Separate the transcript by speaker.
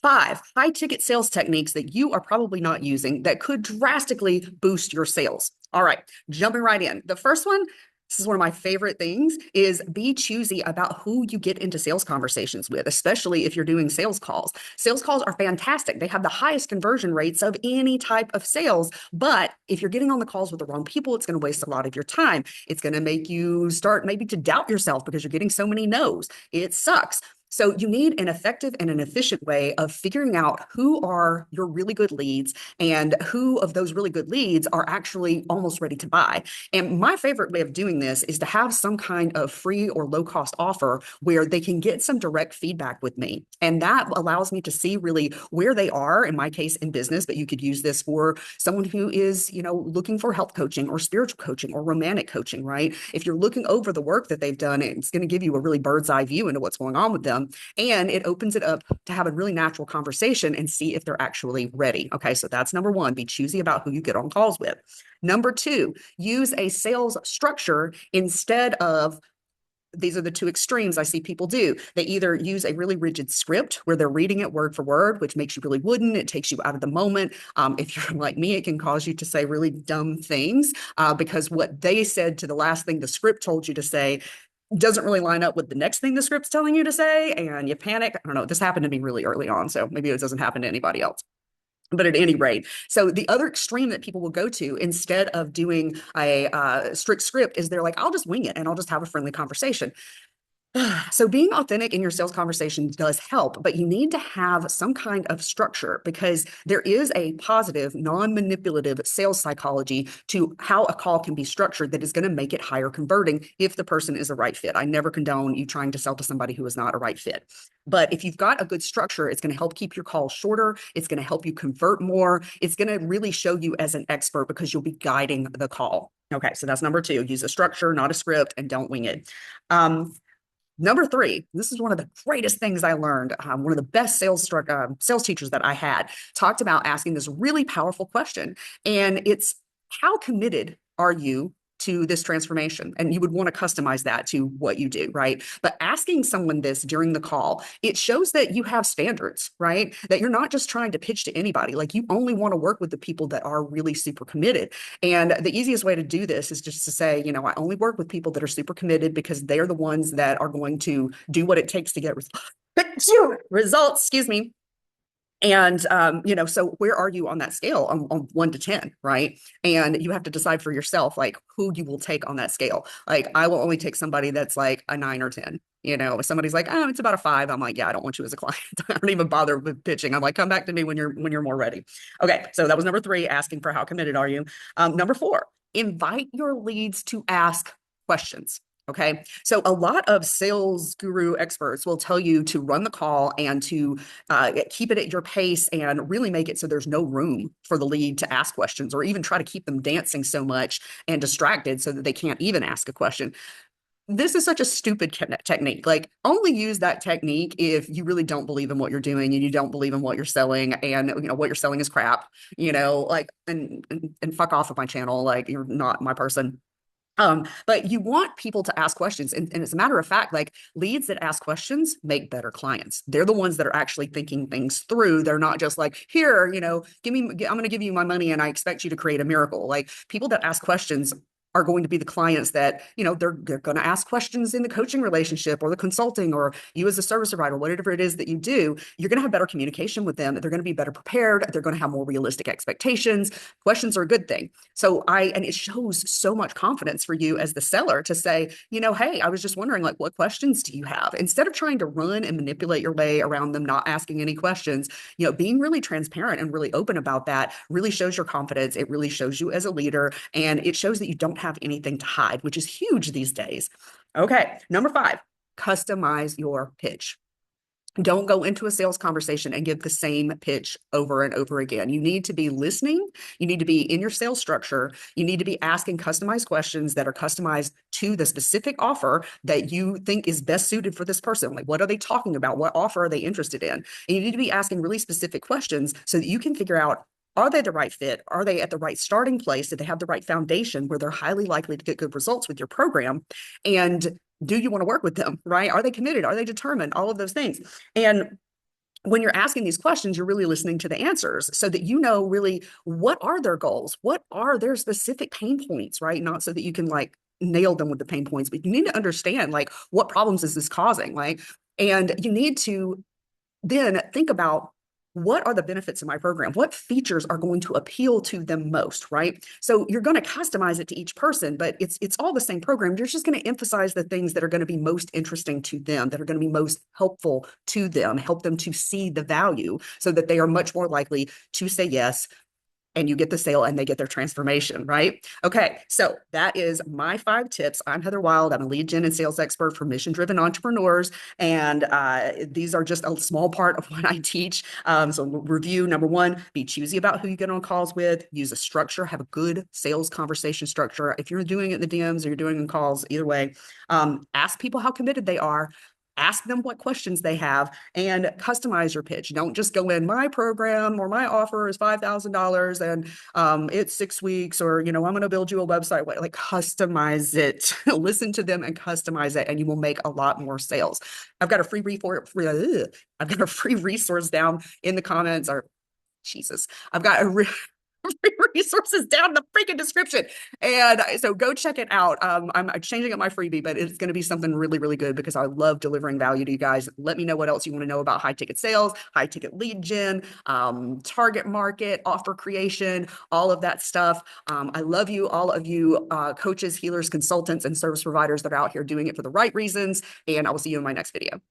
Speaker 1: 5 high ticket sales techniques that you are probably not using that could drastically boost your sales. All right, jumping right in. The first one, this is one of my favorite things, is be choosy about who you get into sales conversations with, especially if you're doing sales calls. Sales calls are fantastic. They have the highest conversion rates of any type of sales. But if you're getting on the calls with the wrong people, it's going to waste a lot of your time. It's going to make you start maybe to doubt yourself because you're getting so many no's. It sucks. So you need an effective and an efficient way of figuring out who are your really good leads and who of those really good leads are actually almost ready to buy. And my favorite way of doing this is to have some kind of free or low cost offer where they can get some direct feedback with me. And that allows me to see really where they are, in my case, in business, but you could use this for someone who is, looking for health coaching or spiritual coaching or romantic coaching, right? If you're looking over the work that they've done, it's going to give you a really bird's eye view into what's going on with them. And it opens it up to have a really natural conversation and see if they're actually ready. Okay, so that's number one. Be choosy about who you get on calls with. Number two, use a sales structure instead of, these are the two extremes I see people do. They either use a really rigid script where they're reading it word for word, which makes you really wooden. It takes you out of the moment. If you're like me, it can cause you to say really dumb things because what they said to the last thing the script told you to say doesn't really line up with the next thing the script's telling you to say, and you panic. I don't know. This happened to me really early on, so maybe it doesn't happen to anybody else. But at any rate, so the other extreme that people will go to instead of doing a strict script is they're like, I'll just wing it and I'll just have a friendly conversation. So being authentic in your sales conversations does help, but you need to have some kind of structure because there is a positive, non-manipulative sales psychology to how a call can be structured that is going to make it higher converting if the person is a right fit. I never condone you trying to sell to somebody who is not a right fit. But if you've got a good structure, it's going to help keep your calls shorter. It's going to help you convert more. It's going to really show you as an expert because you'll be guiding the call. Okay, so that's number two. Use a structure, not a script, and don't wing it. Number three, this is one of the greatest things I learned. One of the best sales teachers that I had talked about asking this really powerful question. And it's, how committed are you to this transformation? And you would want to customize that to what you do, right? But asking someone this during the call, it shows that you have standards, right? That you're not just trying to pitch to anybody. Like you only want to work with the people that are really super committed. And the easiest way to do this is just to say, I only work with people that are super committed because they're the ones that are going to do what it takes to get results, excuse me. And, so where are you on that scale on 1 to 10, right? And you have to decide for yourself, like who you will take on that scale. Like I will only take somebody that's like a 9 or 10. If somebody's like, oh, it's about a 5, I'm like, yeah, I don't want you as a client. I don't even bother with pitching. I'm like, come back to me when you're more ready. Okay. So that was number 3, asking for how committed are you? Number 4, invite your leads to ask questions. Okay. So a lot of sales guru experts will tell you to run the call and to keep it at your pace and really make it so there's no room for the lead to ask questions or even try to keep them dancing so much and distracted so that they can't even ask a question. This is such a stupid technique. Like only use that technique if you really don't believe in what you're doing and you don't believe in what you're selling and what you're selling is crap, like and fuck off of my channel. Like you're not my person. But you want people to ask questions. And as a matter of fact, like leads that ask questions make better clients. They're the ones that are actually thinking things through. They're not just like, here, I'm going to give you my money and I expect you to create a miracle. Like people that ask questions are going to be the clients that, they're going to ask questions in the coaching relationship or the consulting or you as a service provider, whatever it is that you do, you're going to have better communication with them. They're going to be better prepared. They're going to have more realistic expectations. Questions are a good thing. And it shows so much confidence for you as the seller to say, hey, I was just wondering, like, what questions do you have? Instead of trying to run and manipulate your way around them, not asking any questions, being really transparent and really open about that really shows your confidence. It really shows you as a leader and it shows that you don't have anything to hide, which is huge these days. Okay. Number 5, customize your pitch. Don't go into a sales conversation and give the same pitch over and over again. You need to be listening. You need to be in your sales structure. You need to be asking customized questions that are customized to the specific offer that you think is best suited for this person. Like, what are they talking about? What offer are they interested in? And you need to be asking really specific questions so that you can figure out, are they the right fit? Are they at the right starting place? Do they have the right foundation where they're highly likely to get good results with your program? And do you want to work with them, right? Are they committed? Are they determined? All of those things. And when you're asking these questions, you're really listening to the answers so that you know really what are their goals, what are their specific pain points, right? Not so that you can like nail them with the pain points, but you need to understand like what problems is this causing, like, and you need to then think about what are the benefits of my program? What features are going to appeal to them most, right? So you're going to customize it to each person, but it's all the same program. You're just going to emphasize the things that are going to be most interesting to them, that are going to be most helpful to them, help them to see the value so that they are much more likely to say yes, and you get the sale and they get their transformation, right? Okay, so that is my 5 tips. I'm Heather Wild. I'm a lead gen and sales expert for mission-driven entrepreneurs, and these are just a small part of what I teach. So review, number 1, be choosy about who you get on calls with, use a structure, have a good sales conversation structure. If you're doing it in the DMs or you're doing it in calls, either way, ask people how committed they are. Ask them what questions they have and customize your pitch. Don't just go in, my program or my offer is $5,000 and it's 6 weeks, or, I'm going to build you a website. Like, customize it. Listen to them and customize it, and you will make a lot more sales. I've got a I've got a free resource down in the comments, or Jesus, I've got a resources down in the freaking description. And so go check it out. I'm changing up my freebie, but it's going to be something really, really good because I love delivering value to you guys. Let me know what else you want to know about high ticket sales, high ticket lead gen, target market, offer creation, all of that stuff. I love you, all of you coaches, healers, consultants, and service providers that are out here doing it for the right reasons. And I will see you in my next video.